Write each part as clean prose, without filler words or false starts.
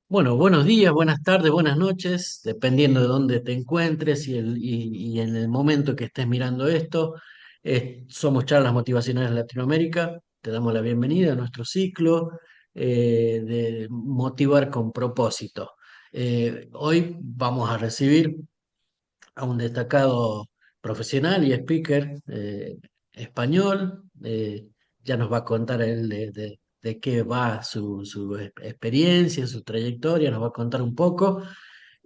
Bueno, buenos días, buenas tardes, buenas noches, dependiendo de dónde te encuentres y en el momento que estés mirando esto. Somos Charlas Motivacionales Latinoamérica. Te damos la bienvenida a nuestro ciclo de Motivar con propósito. Hoy vamos a recibir a un destacado profesional y speaker español. Ya nos va a contar él de qué va su experiencia, su trayectoria, nos va a contar un poco.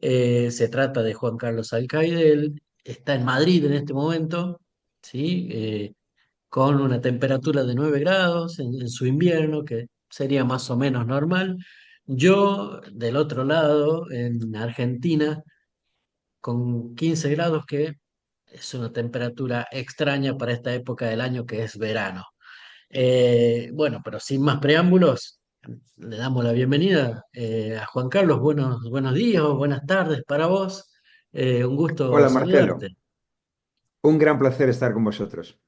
Se trata de Juan Carlos Alcaide. Él está en Madrid en este momento, ¿sí? Con una temperatura de 9 grados en su invierno, que sería más o menos normal. Yo, del otro lado, en Argentina, con 15 grados, que es una temperatura extraña para esta época del año que es verano. Bueno, pero sin más preámbulos, le damos la bienvenida a Juan Carlos. Buenos días o buenas tardes para vos. Un gusto Hola Marcelo, saludarte. un gran placer estar con vosotros.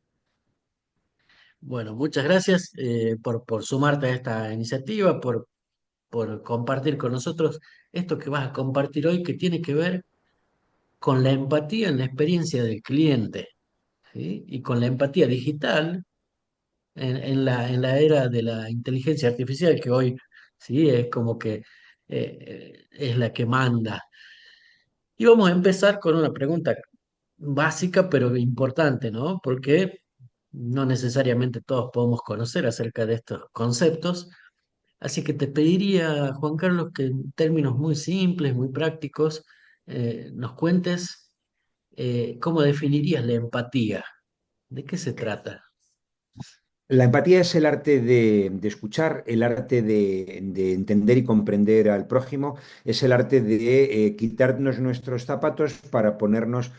Bueno, muchas gracias por sumarte a esta iniciativa, por compartir con nosotros esto que vas a compartir hoy, que tiene que ver con la empatía en la experiencia del cliente, ¿sí? Y con la empatía digital en la era de la inteligencia artificial, que hoy sí es como que es la que manda. Y vamos a empezar con una pregunta básica pero importante, ¿no? Porque no necesariamente todos podemos conocer acerca de estos conceptos. Así que te pediría, Juan Carlos, que en términos muy simples, muy prácticos, nos cuentes cómo definirías la empatía. ¿De qué se trata? La empatía es el arte de escuchar, el arte de entender y comprender al prójimo, es el arte de quitarnos nuestros zapatos para ponernos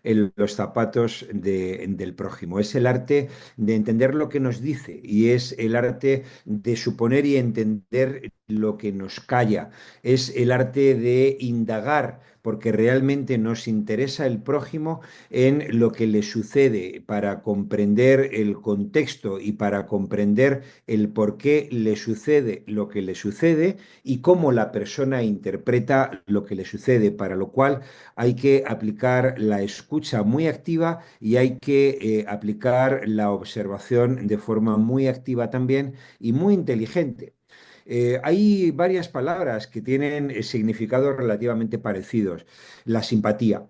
en los zapatos del prójimo. Es el arte de entender lo que nos dice y es el arte de suponer y entender lo que nos calla. Es el arte de indagar porque realmente nos interesa el prójimo en lo que le sucede para comprender el contexto y para comprender el por qué le sucede lo que le sucede y cómo la persona interpreta lo que le sucede, para lo cual hay que aplicar la escucha muy activa y hay que aplicar la observación de forma muy activa también y muy inteligente. Hay varias palabras que tienen significados relativamente parecidos. La simpatía.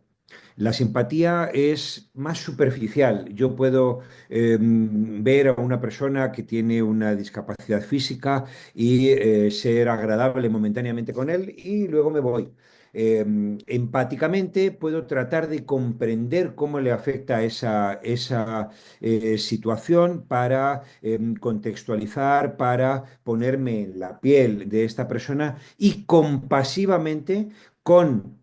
La simpatía es más superficial. Yo puedo ver a una persona que tiene una discapacidad física y ser agradable momentáneamente con él y luego me voy. Empáticamente puedo tratar de comprender cómo le afecta esa situación para contextualizar, para ponerme en la piel de esta persona y compasivamente, con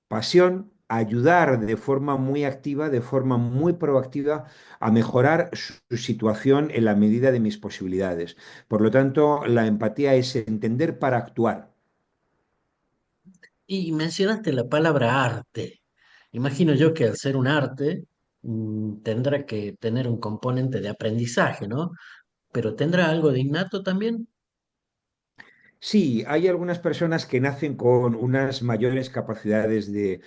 pasión, ayudar de forma muy activa, de forma muy proactiva a mejorar su situación en la medida de mis posibilidades. Por lo tanto, la empatía es entender para actuar. Y mencionaste la palabra arte. Imagino yo que al ser un arte tendrá que tener un componente de aprendizaje, ¿no? Pero ¿tendrá algo de innato también? Sí, hay algunas personas que nacen con unas mayores capacidades de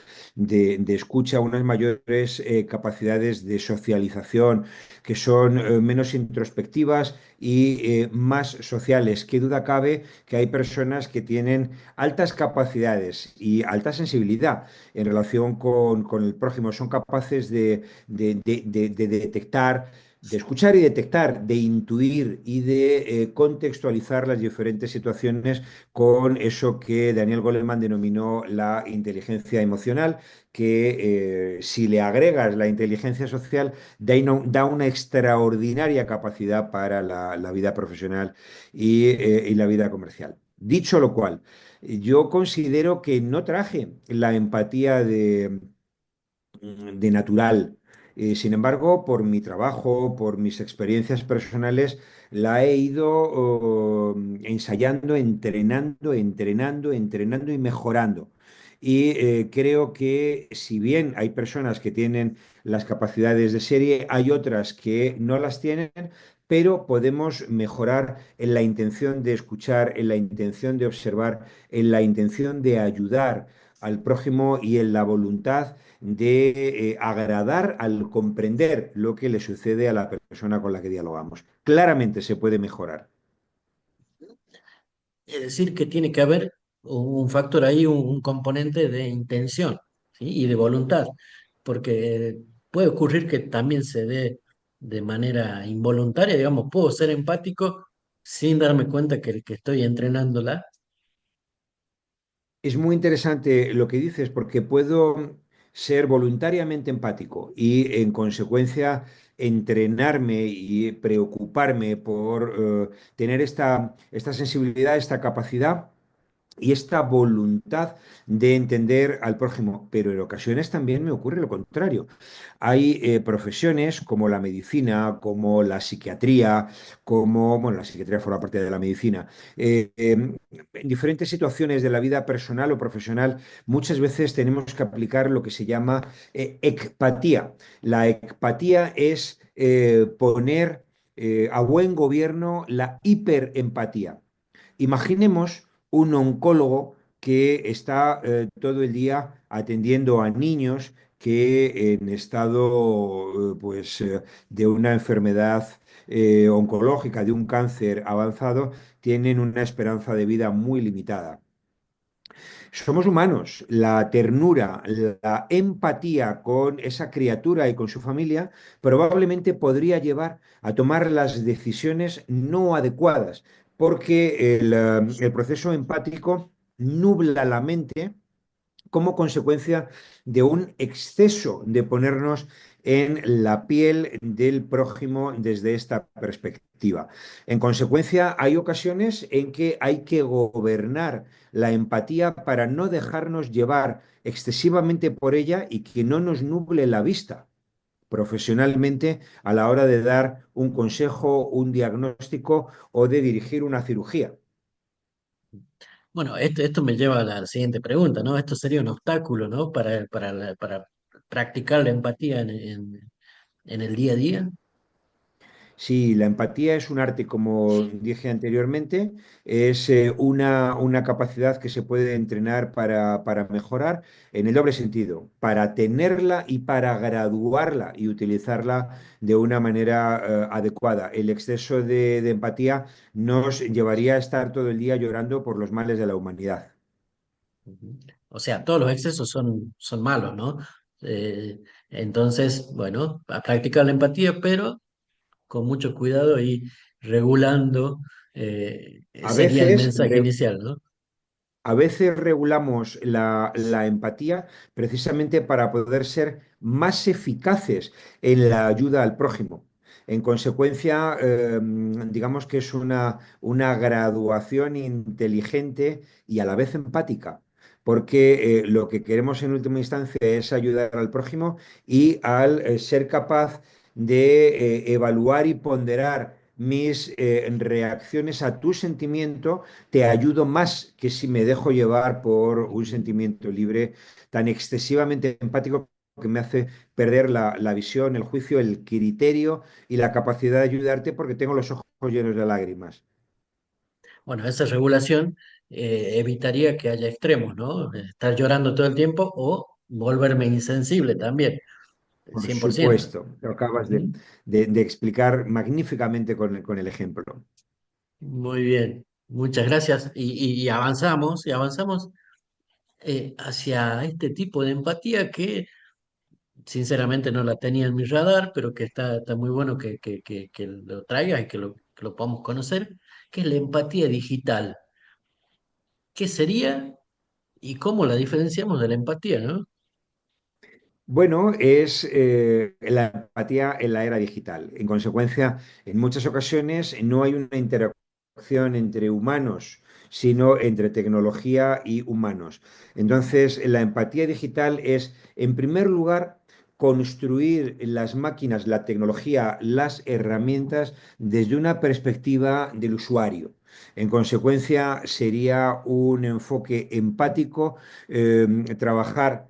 escucha, unas mayores capacidades de socialización, que son menos introspectivas y más sociales. Qué duda cabe que hay personas que tienen altas capacidades y alta sensibilidad en relación con el prójimo. Son capaces de detectar, de escuchar y detectar, de intuir y de contextualizar las diferentes situaciones con eso que Daniel Goleman denominó la inteligencia emocional, que si le agregas la inteligencia social, da una extraordinaria capacidad para la vida profesional y la vida comercial. Dicho lo cual, yo considero que no traje la empatía de natural. Sin embargo, por mi trabajo, por mis experiencias personales, la he ido ensayando, entrenando y mejorando. Y creo que si bien hay personas que tienen las capacidades de serie, hay otras que no las tienen, pero podemos mejorar en la intención de escuchar, en la intención de observar, en la intención de ayudar al prójimo y en la voluntad de agradar al comprender lo que le sucede a la persona con la que dialogamos. Claramente se puede mejorar. Es decir, que tiene que haber un factor ahí, un componente de intención, ¿sí? Y de voluntad, porque puede ocurrir que también se dé de manera involuntaria, digamos, puedo ser empático sin darme cuenta que estoy entrenándola. Es muy interesante lo que dices porque puedo ser voluntariamente empático y en consecuencia entrenarme y preocuparme por tener esta sensibilidad, esta capacidad y esta voluntad de entender al prójimo, pero en ocasiones también me ocurre lo contrario. Hay profesiones como la medicina, como la psiquiatría, como, bueno, la psiquiatría forma parte de la medicina. En diferentes situaciones de la vida personal o profesional, muchas veces tenemos que aplicar lo que se llama ecpatía. La ecpatía es poner a buen gobierno la hiperempatía. Imaginemos un oncólogo que está todo el día atendiendo a niños que en estado de una enfermedad oncológica, de un cáncer avanzado, tienen una esperanza de vida muy limitada. Somos humanos. La ternura, la empatía con esa criatura y con su familia probablemente podría llevar a tomar las decisiones no adecuadas, porque el proceso empático nubla la mente como consecuencia de un exceso de ponernos en la piel del prójimo desde esta perspectiva. En consecuencia, hay ocasiones en que hay que gobernar la empatía para no dejarnos llevar excesivamente por ella y que no nos nuble la vista profesionalmente a la hora de dar un consejo, un diagnóstico o de dirigir una cirugía. Bueno, esto me lleva a la siguiente pregunta, ¿no? Esto sería un obstáculo, ¿no? Para practicar la empatía en el día a día. Sí, la empatía es un arte, como dije anteriormente, es una capacidad que se puede entrenar para mejorar en el doble sentido, para tenerla y para graduarla y utilizarla de una manera adecuada. El exceso de empatía nos llevaría a estar todo el día llorando por los males de la humanidad. Ujú. O sea, todos los excesos son malos, ¿no? Eh, entonces, bueno, a practicar la empatía, pero con mucho cuidado y regulando, A sería el veces mensaje inicial, ¿no? A veces regulamos la empatía precisamente para poder ser más eficaces en la ayuda al prójimo. En consecuencia, digamos que es una graduación inteligente y a la vez empática, porque lo que queremos en última instancia es ayudar al prójimo y al ser capaz de evaluar y ponderar mis reacciones a tu sentimiento te ayudo más que si me dejo llevar por un sentimiento libre tan excesivamente empático que me hace perder la visión, el juicio, el criterio y la capacidad de ayudarte porque tengo los ojos llenos de lágrimas. Bueno, esa regulación evitaría que haya extremos, ¿no? Estar llorando todo el tiempo o volverme insensible también, Por 100%. supuesto, lo acabas Ujú. de explicar magníficamente con el ejemplo. Muy bien, muchas gracias. Y avanzamos, hacia este tipo de empatía que sinceramente no la tenía en mi radar, pero que está muy bueno que lo traigas y que lo podamos conocer, que es la empatía digital. ¿Qué sería y cómo la diferenciamos de la empatía, ¿no? Bueno, es la empatía en la era digital. En consecuencia, en muchas ocasiones no hay una interacción entre humanos, sino entre tecnología y humanos. Entonces, la empatía digital es, en primer lugar, construir las máquinas, la tecnología, las herramientas desde una perspectiva del usuario. En consecuencia, sería un enfoque empático, trabajar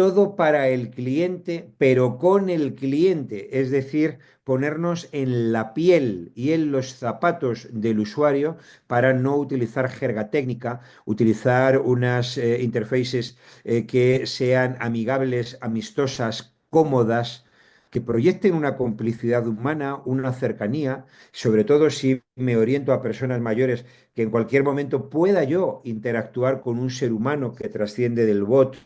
todo para el cliente, pero con el cliente, es decir, ponernos en la piel y en los zapatos del usuario para no utilizar jerga técnica, utilizar unas interfaces que sean amigables, amistosas, cómodas, que proyecten una complicidad humana, una cercanía, sobre todo si me oriento a personas mayores, que en cualquier momento pueda yo interactuar con un ser humano que trasciende del bot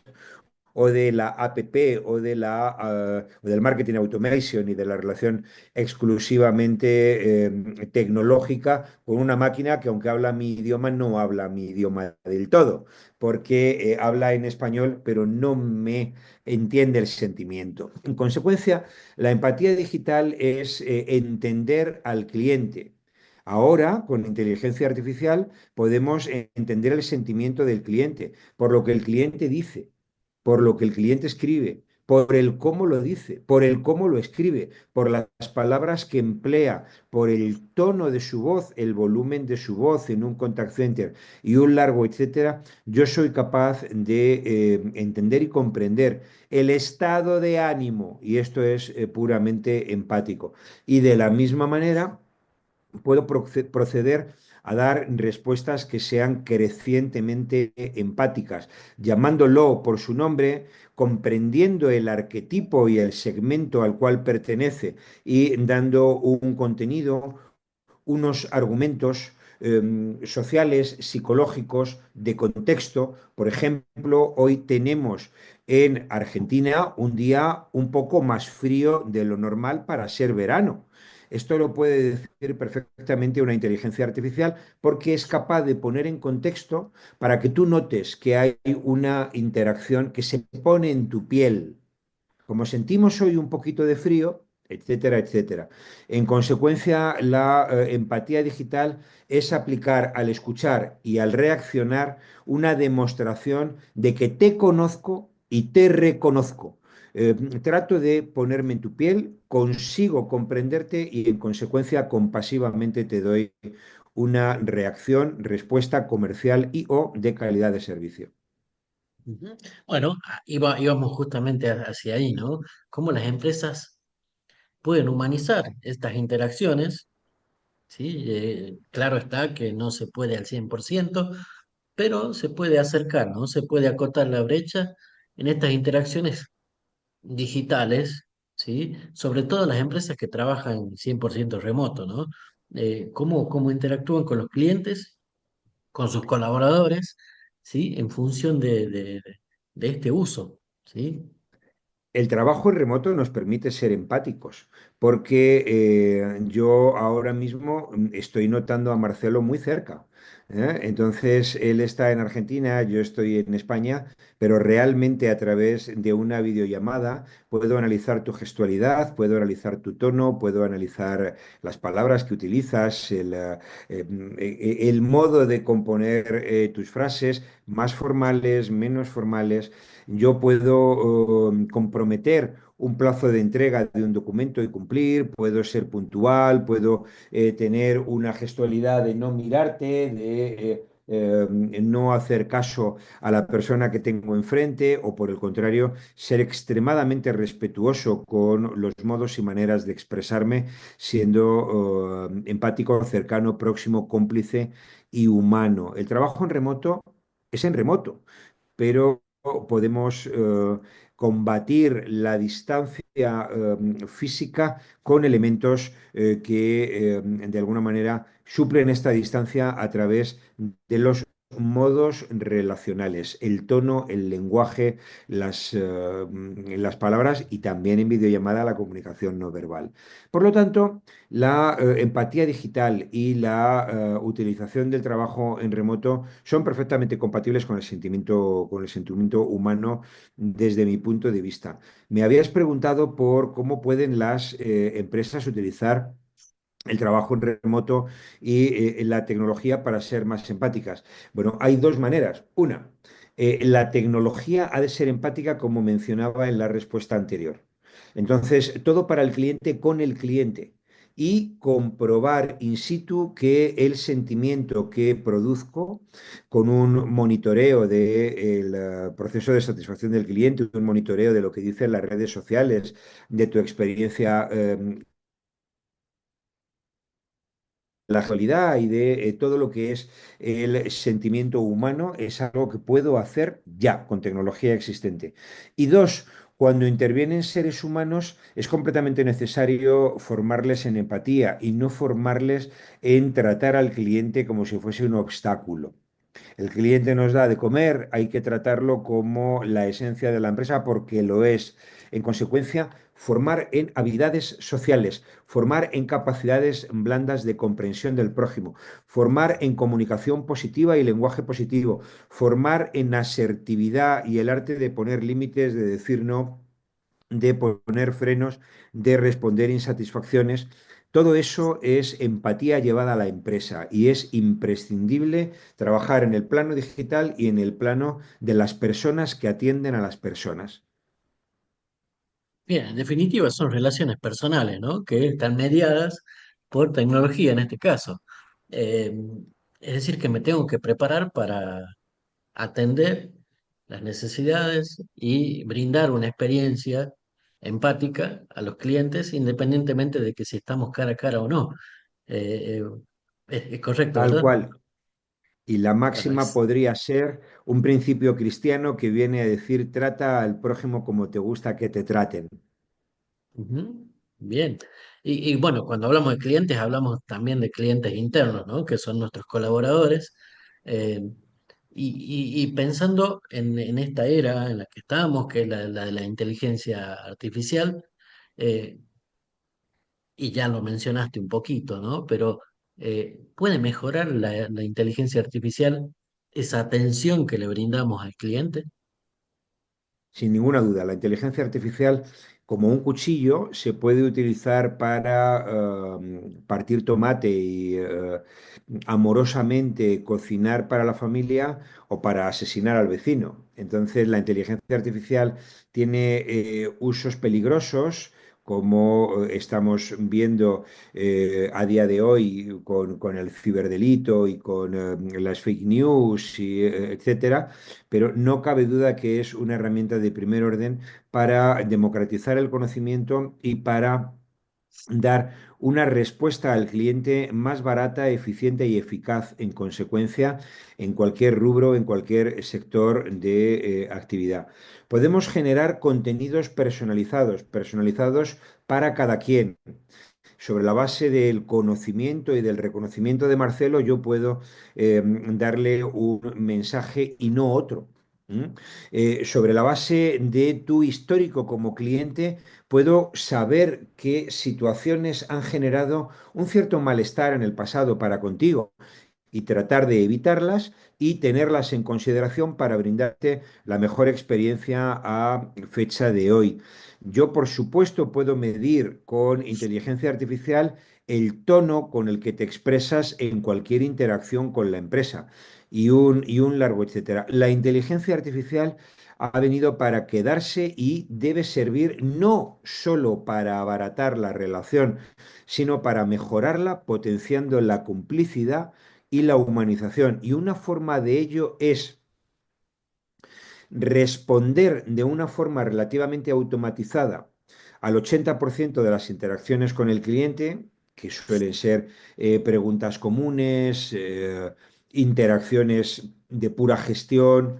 o de la APP o o del marketing automation y de la relación exclusivamente tecnológica con una máquina que, aunque habla mi idioma, no habla mi idioma del todo, porque habla en español pero no me entiende el sentimiento. En consecuencia, la empatía digital es entender al cliente. Ahora, con inteligencia artificial, podemos entender el sentimiento del cliente, por lo que el cliente dice, por lo que el cliente escribe, por el cómo lo dice, por el cómo lo escribe, por las palabras que emplea, por el tono de su voz, el volumen de su voz en un contact center y un largo etcétera. Yo soy capaz de entender y comprender el estado de ánimo, y esto es puramente empático. Y de la misma manera puedo proceder a dar respuestas que sean crecientemente empáticas, llamándolo por su nombre, comprendiendo el arquetipo y el segmento al cual pertenece y dando un contenido, unos argumentos sociales, psicológicos, de contexto. Por ejemplo, hoy tenemos en Argentina un día un poco más frío de lo normal para ser verano. Esto lo puede decir perfectamente una inteligencia artificial porque es capaz de poner en contexto para que tú notes que hay una interacción que se pone en tu piel. Como sentimos hoy un poquito de frío, etcétera, etcétera. En consecuencia, la empatía digital es aplicar al escuchar y al reaccionar una demostración de que te conozco y te reconozco. Trato de ponerme en tu piel, consigo comprenderte y en consecuencia compasivamente te doy una reacción, respuesta comercial y o de calidad de servicio. Ujú. Bueno, íbamos justamente hacia ahí, ¿no? Cómo las empresas pueden humanizar estas interacciones, ¿sí? Claro está que no se puede al 100%, pero se puede acercar, ¿no? Se puede acotar la brecha en estas interacciones digitales, ¿sí? Sobre todo las empresas que trabajan 100% remoto, ¿no? Cómo interactúan con los clientes, con sus colaboradores, ¿sí? En función de este uso, ¿sí? El trabajo en remoto nos permite ser empáticos, porque yo ahora mismo estoy notando a Marcelo muy cerca. Entonces, él está en Argentina, yo estoy en España, pero realmente a través de una videollamada puedo analizar tu gestualidad, puedo analizar tu tono, puedo analizar las palabras que utilizas, el modo de componer tus frases, más formales, menos formales. Yo puedo comprometer un plazo de entrega de un documento y cumplir, puedo ser puntual, puedo tener una gestualidad de no mirarte, no hacer caso a la persona que tengo enfrente o por el contrario, ser extremadamente respetuoso con los modos y maneras de expresarme, siendo empático, cercano, próximo, cómplice y humano. El trabajo en remoto es en remoto, pero podemos combatir la distancia física con elementos que de alguna manera suplen esta distancia a través de los modos relacionales, el tono, el lenguaje, las palabras y también en videollamada la comunicación no verbal. Por lo tanto, la empatía digital y la utilización del trabajo en remoto son perfectamente compatibles con el sentimiento humano desde mi punto de vista. Me habías preguntado por cómo pueden las empresas utilizar el trabajo en remoto y la tecnología para ser más empáticas. Bueno, hay dos maneras. Una, la tecnología ha de ser empática, como mencionaba en la respuesta anterior. Entonces, todo para el cliente con el cliente. y comprobar in situ que el sentimiento que produzco con un monitoreo del proceso de satisfacción del cliente, un monitoreo de lo que dicen las redes sociales, de tu experiencia la actualidad y de todo lo que es el sentimiento humano es algo que puedo hacer ya con tecnología existente. Y dos, cuando intervienen seres humanos es completamente necesario formarles en empatía y no formarles en tratar al cliente como si fuese un obstáculo. El cliente nos da de comer, hay que tratarlo como la esencia de la empresa porque lo es. En consecuencia, formar en habilidades sociales, formar en capacidades blandas de comprensión del prójimo, formar en comunicación positiva y lenguaje positivo, formar en asertividad y el arte de poner límites, de decir no, de poner frenos, de responder insatisfacciones. Todo eso es empatía llevada a la empresa y es imprescindible trabajar en el plano digital y en el plano de las personas que atienden a las personas. Bien, en definitiva son relaciones personales, ¿no? Que están mediadas por tecnología en este caso. Eh, es decir, que me tengo que preparar para atender las necesidades y brindar una experiencia empática a los clientes, independientemente de que si estamos cara a cara o no. Es correcto, Tal ¿verdad? cual. Y la Bueno, máxima podría ser un principio cristiano que viene a decir, trata al prójimo como te gusta que te traten. ujú, bien. Bueno, cuando hablamos de clientes, hablamos también de clientes internos, ¿no? Que son nuestros colaboradores. Eh, y pensando en esta era en la que estamos, que es la de la inteligencia artificial, eh, y ya lo mencionaste un poquito, ¿no? Pero ¿puede mejorar la inteligencia artificial esa atención que le brindamos al cliente? Sin ninguna duda, la inteligencia artificial, como un cuchillo, se puede utilizar para partir tomate y amorosamente cocinar para la familia o para asesinar al vecino. Entonces, la inteligencia artificial tiene usos peligrosos, como estamos viendo a día de hoy con el ciberdelito y con las fake news, y, etcétera, pero no cabe duda que es una herramienta de primer orden para democratizar el conocimiento y para dar una respuesta al cliente más barata, eficiente y eficaz en consecuencia en cualquier rubro, en cualquier sector de actividad. Podemos generar contenidos personalizados, personalizados para cada quien. Sobre la base del conocimiento y del reconocimiento de Marcelo, yo puedo darle un mensaje y no otro. ¿Mm? Sobre la base de tu histórico como cliente, puedo saber qué situaciones han generado un cierto malestar en el pasado para contigo y tratar de evitarlas y tenerlas en consideración para brindarte la mejor experiencia a fecha de hoy. Yo, por supuesto, puedo medir con inteligencia artificial el tono con el que te expresas en cualquier interacción con la empresa y un largo etcétera. La inteligencia artificial ha venido para quedarse y debe servir no solo para abaratar la relación, sino para mejorarla, potenciando la complicidad y la humanización. Y una forma de ello es responder de una forma relativamente automatizada al 80% de las interacciones con el cliente, que suelen ser preguntas comunes, interacciones de pura gestión,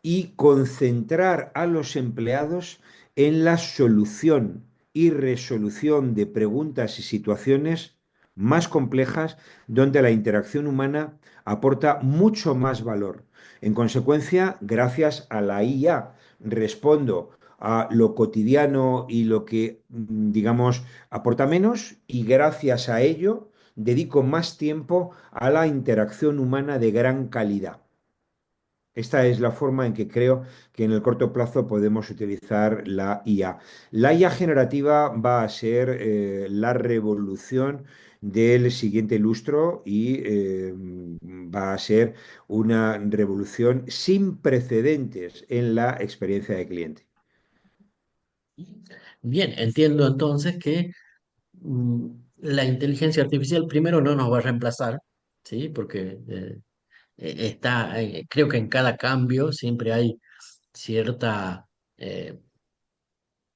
y concentrar a los empleados en la solución y resolución de preguntas y situaciones más complejas donde la interacción humana aporta mucho más valor. En consecuencia, gracias a la IA, respondo a lo cotidiano y lo que, digamos, aporta menos y gracias a ello dedico más tiempo a la interacción humana de gran calidad. Esta es la forma en que creo que en el corto plazo podemos utilizar la IA. La IA generativa va a ser la revolución del siguiente lustro y va a ser una revolución sin precedentes en la experiencia de cliente. Bien, entiendo entonces que la inteligencia artificial primero no nos va a reemplazar, ¿sí? Porque creo que en cada cambio siempre hay cierta eh,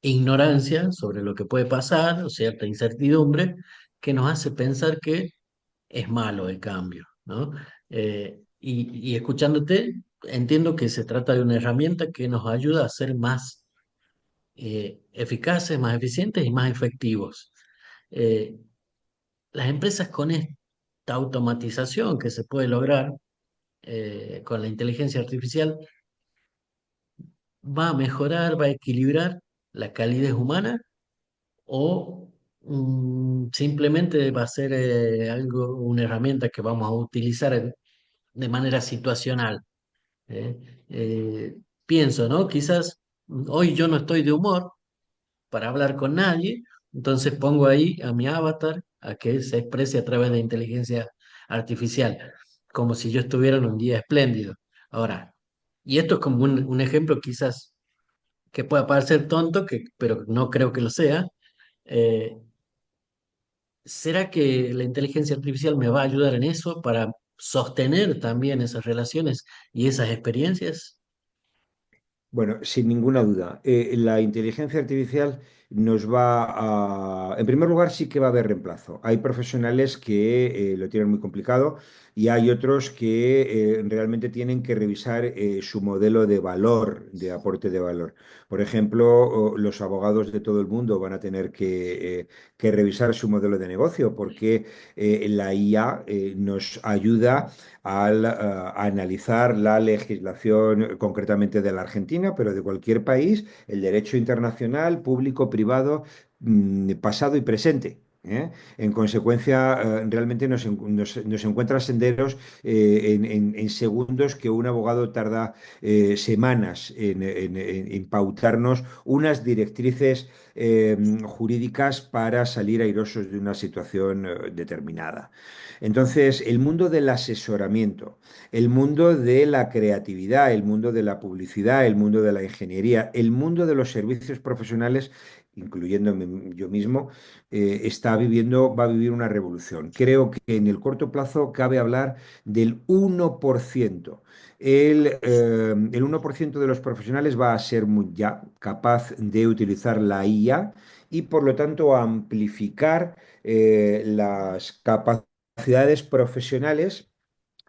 ignorancia sobre lo que puede pasar o cierta incertidumbre que nos hace pensar que es malo el cambio, ¿no? Y escuchándote, entiendo que se trata de una herramienta que nos ayuda a ser más eficaces, más eficientes y más efectivos. Eh, las empresas con esta automatización que se puede lograr con la inteligencia artificial va a mejorar, va a equilibrar la calidez humana o simplemente va a ser algo, una herramienta que vamos a utilizar de manera situacional. ¿Eh? Pienso, ¿no? Quizás hoy yo no estoy de humor para hablar con nadie, entonces pongo ahí a mi avatar a que se exprese a través de inteligencia artificial, como si yo estuviera en un día espléndido. Ahora, y esto es como un ejemplo quizás que pueda parecer tonto, pero no creo que lo sea. eh, ¿Será que la inteligencia artificial me va a ayudar en eso para sostener también esas relaciones y esas experiencias? Bueno, sin ninguna duda. La inteligencia artificial nos va a... En primer lugar, sí que va a haber reemplazo. Hay profesionales que lo tienen muy complicado y hay otros que realmente tienen que revisar su modelo de valor, de aporte de valor. Por ejemplo, los abogados de todo el mundo van a tener que revisar su modelo de negocio porque la IA nos ayuda a analizar la legislación concretamente de la Argentina, pero de cualquier país, el derecho internacional, público, privado, pasado y presente. ¿Eh? En consecuencia, realmente nos encuentra senderos en segundos que un abogado tarda semanas en pautarnos unas directrices jurídicas para salir airosos de una situación determinada. Entonces, el mundo del asesoramiento, el mundo de la creatividad, el mundo de la publicidad, el mundo de la ingeniería, el mundo de los servicios profesionales, incluyéndome yo mismo, va a vivir una revolución. Creo que en el corto plazo cabe hablar del 1%. El 1% de los profesionales va a ser ya capaz de utilizar la IA y por lo tanto amplificar las capacidades profesionales,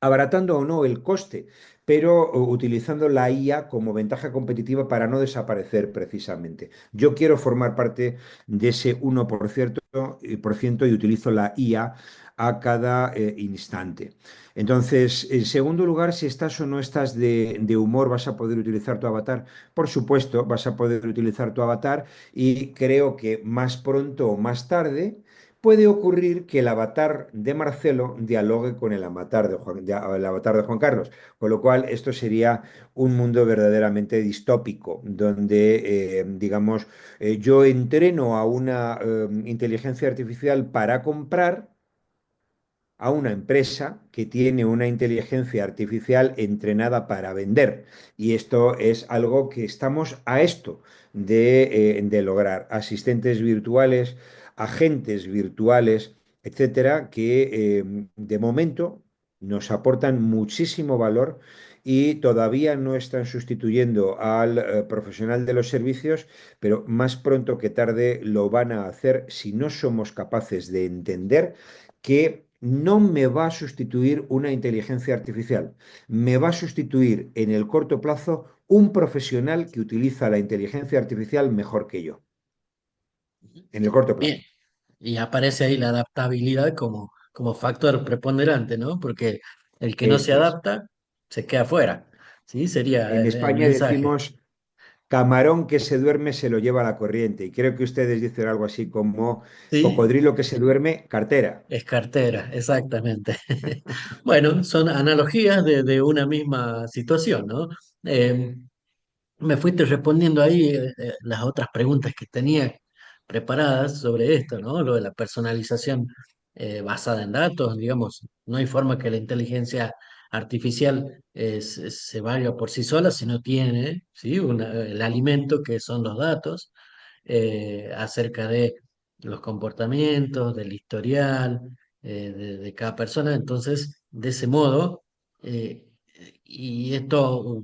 abaratando o no el coste, pero utilizando la IA como ventaja competitiva para no desaparecer precisamente. Yo quiero formar parte de ese 1% y utilizo la IA a cada instante. Entonces, en segundo lugar, si estás o no estás de humor, vas a poder utilizar tu avatar. Por supuesto, vas a poder utilizar tu avatar y creo que más pronto o más tarde puede ocurrir que el avatar de Marcelo dialogue con el avatar de Juan Carlos, con lo cual esto sería un mundo verdaderamente distópico, donde, digamos, yo entreno a una inteligencia artificial para comprar a una empresa que tiene una inteligencia artificial entrenada para vender. Y esto es algo que estamos a esto de lograr. Asistentes virtuales, agentes virtuales, etcétera, que de momento nos aportan muchísimo valor y todavía no están sustituyendo al profesional de los servicios, pero más pronto que tarde lo van a hacer si no somos capaces de entender que no me va a sustituir una inteligencia artificial, me va a sustituir en el corto plazo un profesional que utiliza la inteligencia artificial mejor que yo, en el corto Bien, plazo. y aparece ahí la adaptabilidad como factor preponderante, ¿no? Porque el que no se Esto es. adapta se queda fuera, ¿sí? Sería En el España mensaje. decimos, camarón que se duerme se lo lleva la corriente. Y creo que ustedes dicen algo así como Sí, cocodrilo que se duerme, cartera. es cartera, exactamente. Bueno, son analogías de una misma situación, ¿no? Eh, Me fuiste respondiendo ahí las otras preguntas que tenía preparadas sobre esto, ¿no? Lo de la personalización basada en datos, digamos, no hay forma que la inteligencia artificial se valga por sí sola si no tiene, ¿sí? El alimento que son los datos acerca de los comportamientos, del historial de cada persona. Entonces, de ese modo, eh, y esto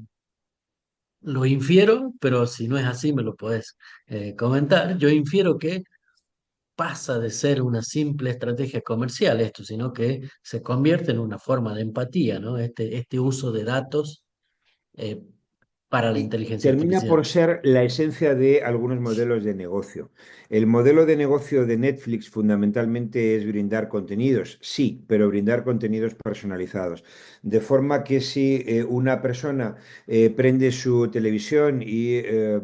lo infiero, pero si no es así, me lo podés comentar. Yo infiero que pasa de ser una simple estrategia comercial esto, sino que se convierte en una forma de empatía, ¿no? Este uso de datos eh, para la Y inteligencia termina artificial. por ser la esencia de algunos modelos de negocio. El modelo de negocio de Netflix fundamentalmente es brindar contenidos, sí, pero brindar contenidos personalizados. De forma que si una persona prende su televisión y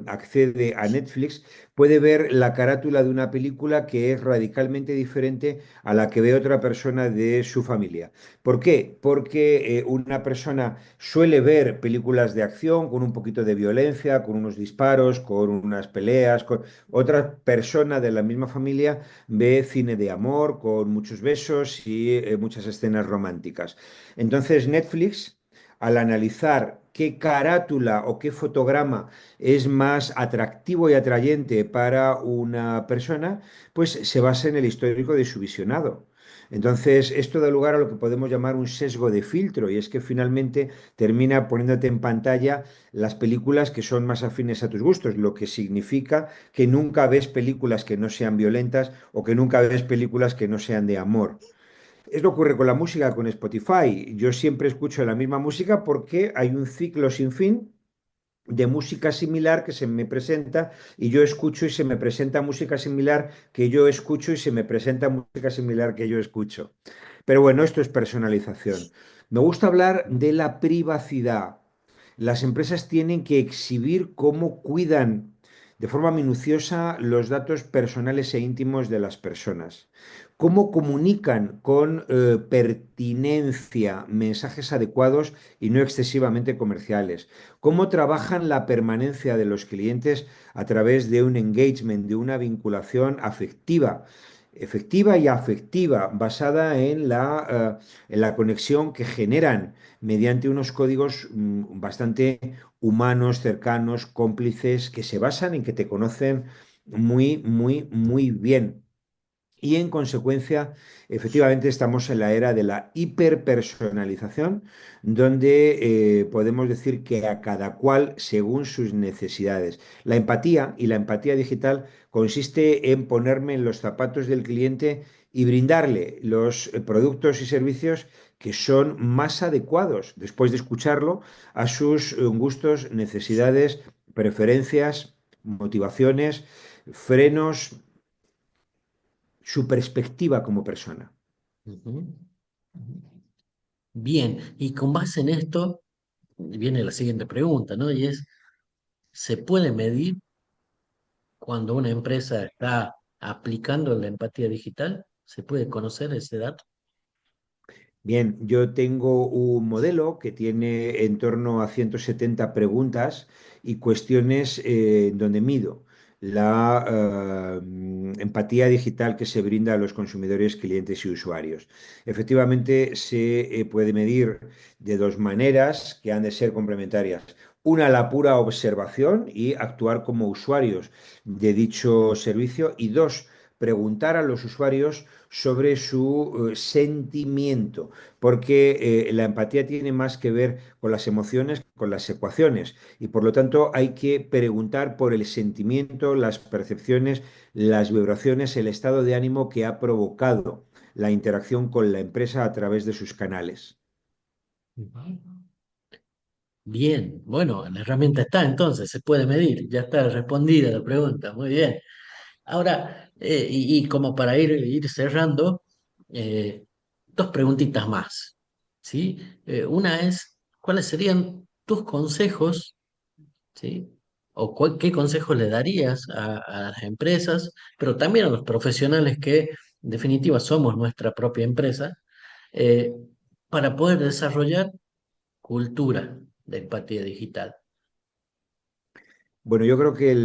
accede a Netflix, puede ver la carátula de una película que es radicalmente diferente a la que ve otra persona de su familia. ¿Por qué? Porque una persona suele ver películas de acción con un poquito de violencia, con unos disparos, con unas peleas. Otra persona de la misma familia ve cine de amor con muchos besos y muchas escenas románticas. Entonces Netflix, al analizar qué carátula o qué fotograma es más atractivo y atrayente para una persona, pues se basa en el histórico de su visionado. Entonces, esto da lugar a lo que podemos llamar un sesgo de filtro, y es que finalmente termina poniéndote en pantalla las películas que son más afines a tus gustos, lo que significa que nunca ves películas que no sean violentas o que nunca ves películas que no sean de amor. Esto ocurre con la música, con Spotify. Yo siempre escucho la misma música porque hay un ciclo sin fin de música similar que se me presenta y yo escucho y se me presenta música similar que yo escucho y se me presenta música similar que yo escucho. Pero bueno, esto es personalización. Me gusta hablar de la privacidad. Las empresas tienen que exhibir cómo cuidan de forma minuciosa los datos personales e íntimos de las personas. Cómo comunican con pertinencia mensajes adecuados y no excesivamente comerciales. Cómo trabajan la permanencia de los clientes a través de un engagement, de una vinculación afectiva efectiva y afectiva, basada en la conexión que generan mediante unos códigos bastante humanos, cercanos, cómplices, que se basan en que te conocen muy, muy, muy bien. Y en consecuencia, efectivamente estamos en la era de la hiperpersonalización, donde podemos decir que a cada cual según sus necesidades. La empatía y la empatía digital consiste en ponerme en los zapatos del cliente y brindarle los productos y servicios que son más adecuados, después de escucharlo, a sus gustos, necesidades, preferencias, motivaciones, frenos, su perspectiva como persona. Ujú. Bien, y con base en esto viene la siguiente pregunta, ¿no? Y es, ¿se puede medir cuando una empresa está aplicando la empatía digital? ¿Se puede conocer ese dato? Bien, yo tengo un modelo que tiene en torno a 170 preguntas y cuestiones donde mido la empatía digital que se brinda a los consumidores, clientes y usuarios. Efectivamente, se puede medir de dos maneras que han de ser complementarias. Una, la pura observación y actuar como usuarios de dicho servicio. Y dos, preguntar a los usuarios sobre su sentimiento, porque la empatía tiene más que ver con las emociones, que con las ecuaciones, y por lo tanto hay que preguntar por el sentimiento, las percepciones, las vibraciones, el estado de ánimo que ha provocado la interacción con la empresa a través de sus canales. Ujú. Bien, bueno, la herramienta está entonces, se puede medir, ya está respondida la pregunta, muy bien. Ahora, y como para ir cerrando, dos preguntitas más, ¿sí? Una es, ¿cuáles serían tus consejos, ¿sí? O qué consejos le darías a las empresas, pero también a los profesionales que, en definitiva, somos nuestra propia empresa, eh, para poder desarrollar cultura de empatía digital? Bueno, yo creo que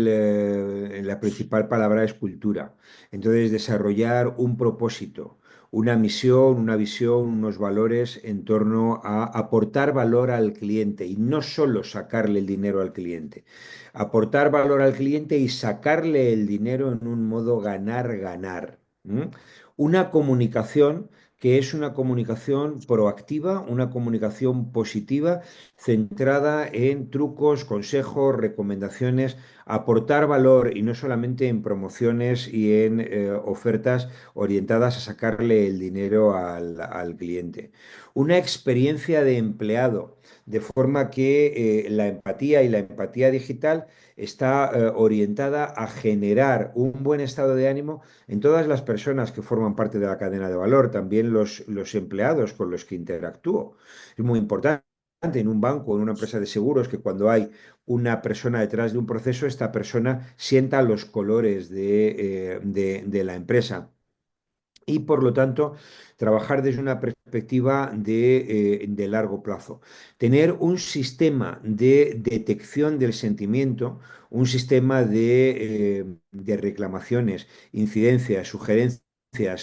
la principal palabra es cultura. Entonces, desarrollar un propósito, una misión, una visión, unos valores en torno a aportar valor al cliente y no solo sacarle el dinero al cliente. Aportar valor al cliente y sacarle el dinero en un modo ganar-ganar. ¿M? Una comunicación que es una comunicación proactiva, una comunicación positiva, centrada en trucos, consejos, recomendaciones, aportar valor y no solamente en promociones y en ofertas orientadas a sacarle el dinero al cliente. Una experiencia de empleado, de forma que la empatía y la empatía digital está orientada a generar un buen estado de ánimo en todas las personas que forman parte de la cadena de valor, también los empleados con los que interactúo. Es muy importante en un banco o en una empresa de seguros que cuando hay una persona detrás de un proceso, esta persona sienta los colores de la empresa y por lo tanto trabajar desde una perspectiva de largo plazo. Tener un sistema de detección del sentimiento, un sistema de reclamaciones, incidencias, sugerencias,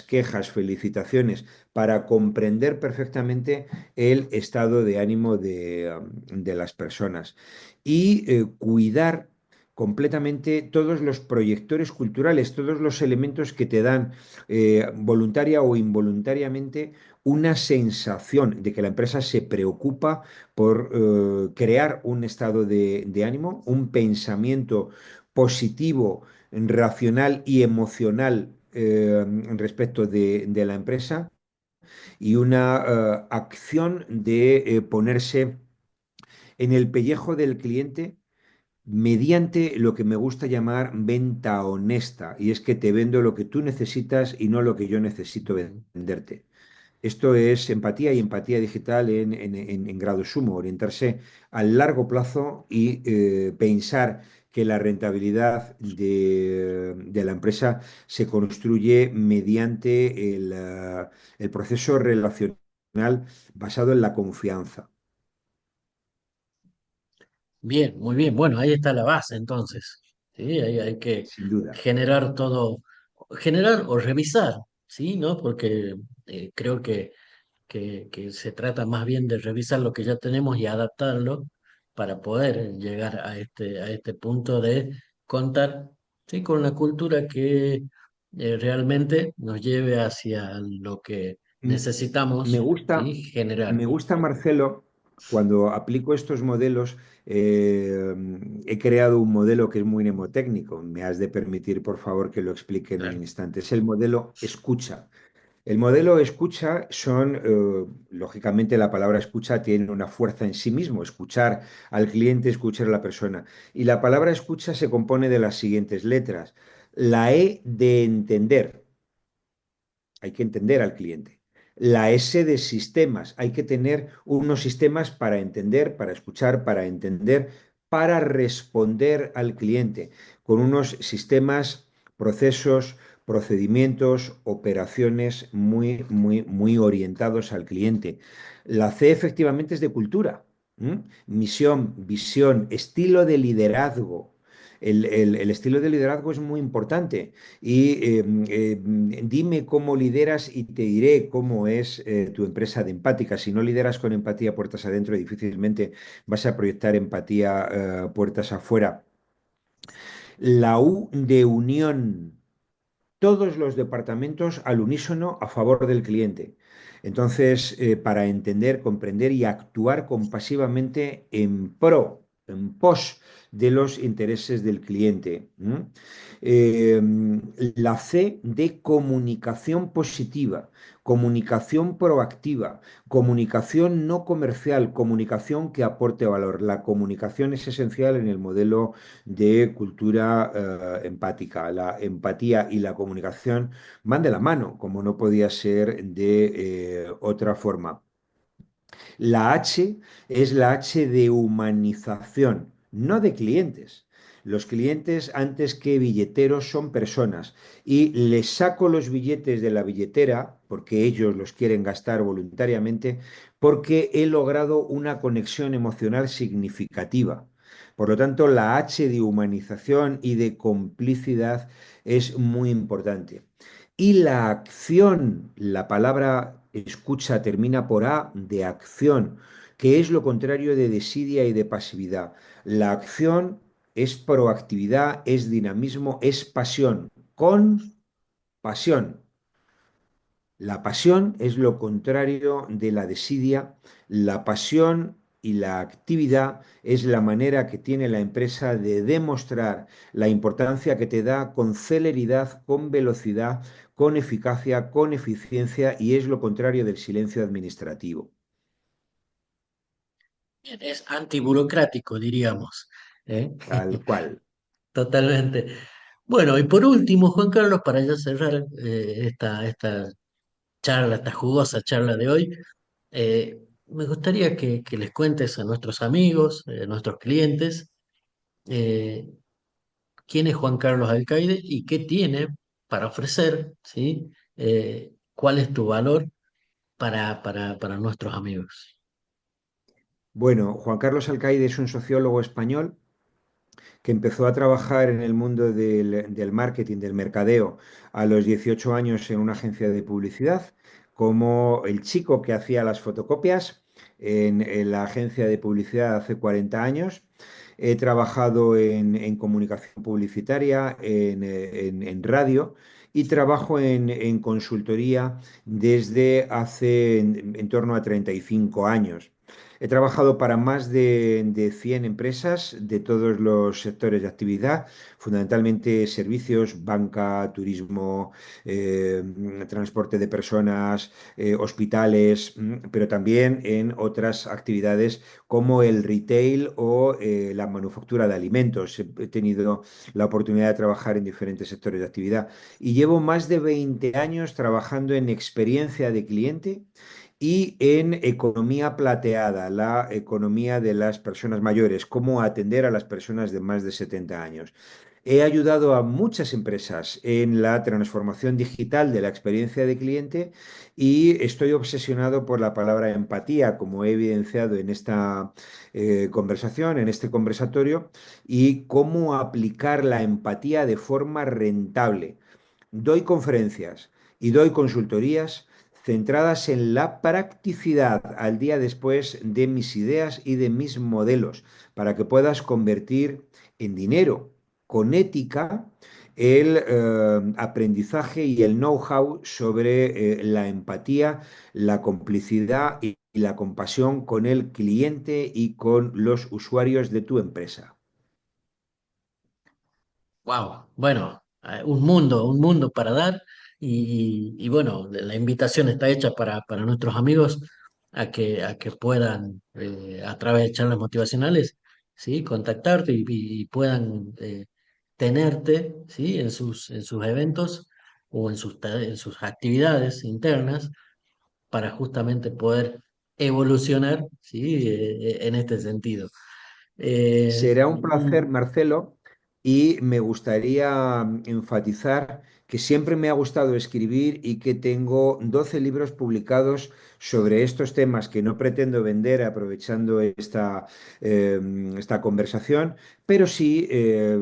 quejas, felicitaciones, para comprender perfectamente el estado de ánimo de las personas y cuidar completamente todos los proyectores culturales, todos los elementos que te dan voluntaria o involuntariamente una sensación de que la empresa se preocupa por crear un estado de ánimo, un pensamiento positivo, racional y emocional respecto de la empresa y una acción de ponerse en el pellejo del cliente mediante lo que me gusta llamar venta honesta, y es que te vendo lo que tú necesitas y no lo que yo necesito Mm. venderte. Esto es empatía y empatía digital en grado sumo, orientarse al largo plazo y pensar que la rentabilidad de la empresa se construye mediante el proceso relacional basado en la confianza, Bien, muy bien. Bueno, ahí está la base entonces. ¿Sí? Ahí hay que sin duda. generar todo, generar o revisar, ¿sí? ¿No? Porque creo que se trata más bien de revisar lo que ya tenemos y adaptarlo para poder llegar a este punto de contar, ¿sí? Con una cultura que realmente nos lleve hacia lo que M- Me necesitamos, gusta, ¿sí? Generar. me gusta, Marcelo, cuando aplico estos modelos, he creado un modelo que es muy mnemotécnico. Me has de permitir, por favor, que lo explique en un Claro. instante. Es el modelo escucha. El modelo escucha son, lógicamente, la palabra escucha tiene una fuerza en sí mismo, escuchar al cliente, escuchar a la persona. Y la palabra escucha se compone de las siguientes letras. La E de entender, hay que entender al cliente. La S de sistemas, hay que tener unos sistemas para entender, para escuchar, para entender, para responder al cliente, con unos sistemas, procesos, procedimientos, operaciones muy, muy, muy orientados al cliente. La C efectivamente es de cultura. ¿M? Misión, visión, estilo de liderazgo. El estilo de liderazgo es muy importante y dime cómo lideras y te diré cómo es tu empresa de empática. Si no lideras con empatía puertas adentro, difícilmente vas a proyectar empatía puertas afuera. La U de unión, todos los departamentos al unísono a favor del cliente. Entonces, para entender, comprender y actuar compasivamente en pro, en pos de los intereses del cliente. ¿M? Eh, la C de comunicación positiva, comunicación proactiva, comunicación no comercial, comunicación que aporte valor. La comunicación es esencial en el modelo de cultura empática. La empatía y la comunicación van de la mano, como no podía ser de otra forma. La H es la H de humanización, no de clientes. Los clientes, antes que billeteros, son personas y les saco los billetes de la billetera, porque ellos los quieren gastar voluntariamente, porque he logrado una conexión emocional significativa. Por lo tanto, la H de humanización y de complicidad es muy importante. Y la acción, la palabra escucha termina por A de acción, que es lo contrario de desidia y de pasividad. La acción es proactividad, es dinamismo, es pasión, con pasión. La pasión es lo contrario de la desidia. La pasión y la actividad es la manera que tiene la empresa de demostrar la importancia que te da con celeridad, con velocidad, con eficacia, con eficiencia y es lo contrario del silencio administrativo. Bien, es antiburocrático, diríamos. ¿Eh? Tal cual. Totalmente. Bueno, y por último, Juan Carlos, para ya cerrar esta charla, esta jugosa charla de hoy, me gustaría que les cuentes a nuestros amigos, nuestros clientes, eh, quién es Juan Carlos Alcaide y qué tiene para ofrecer, ¿sí? ¿Cuál es tu valor para nuestros amigos? Bueno, Juan Carlos Alcaide es un sociólogo español que empezó a trabajar en el mundo del marketing, del mercadeo, a los 18 años en una agencia de publicidad, como el chico que hacía las fotocopias en la agencia de publicidad hace 40 años. He trabajado en comunicación publicitaria, en radio y trabajo en consultoría desde hace en torno a 35 años. He trabajado para más de 100 empresas de todos los sectores de actividad, fundamentalmente servicios, banca, turismo, eh, transporte de personas, hospitales, pero también en otras actividades como el retail o la manufactura de alimentos. He tenido la oportunidad de trabajar en diferentes sectores de actividad y llevo más de 20 años trabajando en experiencia de cliente y en economía plateada, la economía de las personas mayores, cómo atender a las personas de más de 70 años. He ayudado a muchas empresas en la transformación digital de la experiencia de cliente y estoy obsesionado por la palabra empatía, como he evidenciado en esta conversación, en este conversatorio, y cómo aplicar la empatía de forma rentable. Doy conferencias y doy consultorías centradas en la practicidad al día después de mis ideas y de mis modelos, para que puedas convertir en dinero con ética el aprendizaje y el know-how sobre la empatía, la complicidad y la compasión con el cliente y con los usuarios de tu empresa. Wow, bueno, un mundo para dar y bueno, la invitación está hecha para nuestros amigos a que puedan, a través de charlas motivacionales, ¿sí? Contactarte y puedan tenerte, ¿sí? En sus eventos o en sus actividades internas para justamente poder evolucionar, ¿sí? En este sentido. Eh, Será un placer, Marcelo, y me gustaría enfatizar que siempre me ha gustado escribir y que tengo 12 libros publicados sobre estos temas que no pretendo vender aprovechando eh, esta conversación, pero sí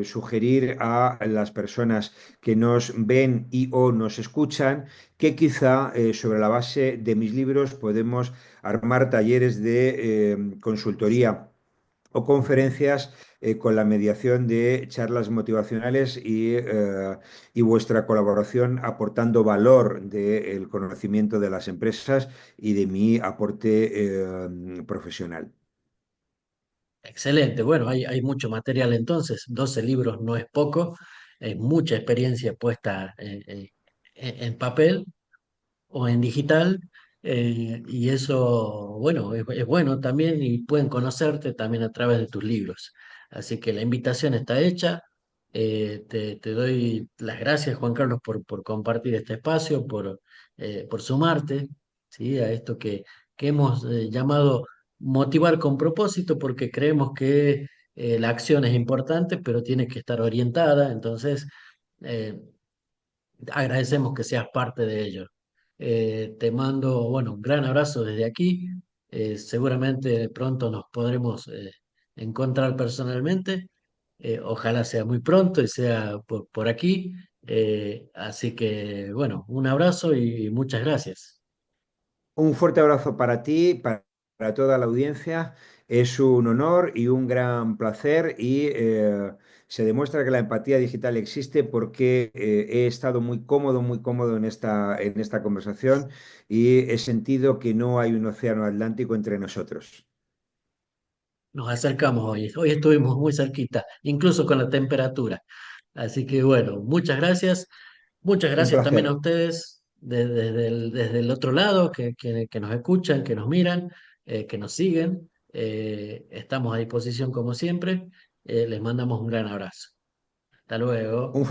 sugerir a las personas que nos ven y o nos escuchan que quizá sobre la base de mis libros podemos armar talleres de consultoría o conferencias con la mediación de charlas motivacionales y vuestra colaboración aportando valor del conocimiento de las empresas y de mi aporte profesional. Excelente, bueno, hay mucho material entonces, 12 libros no es poco, es mucha experiencia puesta en papel o en digital, y eso, bueno, es bueno también y pueden conocerte también a través de tus libros. Así que la invitación está hecha. Te doy las gracias, Juan Carlos, por compartir este espacio, por sumarte, ¿sí? A esto que hemos llamado motivar con propósito, porque creemos que la acción es importante, pero tiene que estar orientada. Entonces, eh, agradecemos que seas parte de ello. Te mando, bueno, un gran abrazo desde aquí. Seguramente pronto nos podremos encontrar personalmente. Ojalá sea muy pronto y sea por aquí. Así que, bueno, un abrazo y muchas gracias. Un fuerte abrazo para ti, para toda la audiencia. Es un honor y un gran placer y se demuestra que la empatía digital existe porque he estado muy cómodo en esta conversación y he sentido que no hay un océano Atlántico entre nosotros. Nos acercamos hoy. Hoy estuvimos muy cerquita, incluso con la temperatura. Así que, bueno, muchas gracias. Muchas Un gracias también placer. a ustedes desde el otro lado que nos escuchan, que nos miran, que nos siguen. Estamos a disposición como siempre. Les mandamos un gran abrazo. Hasta luego. Un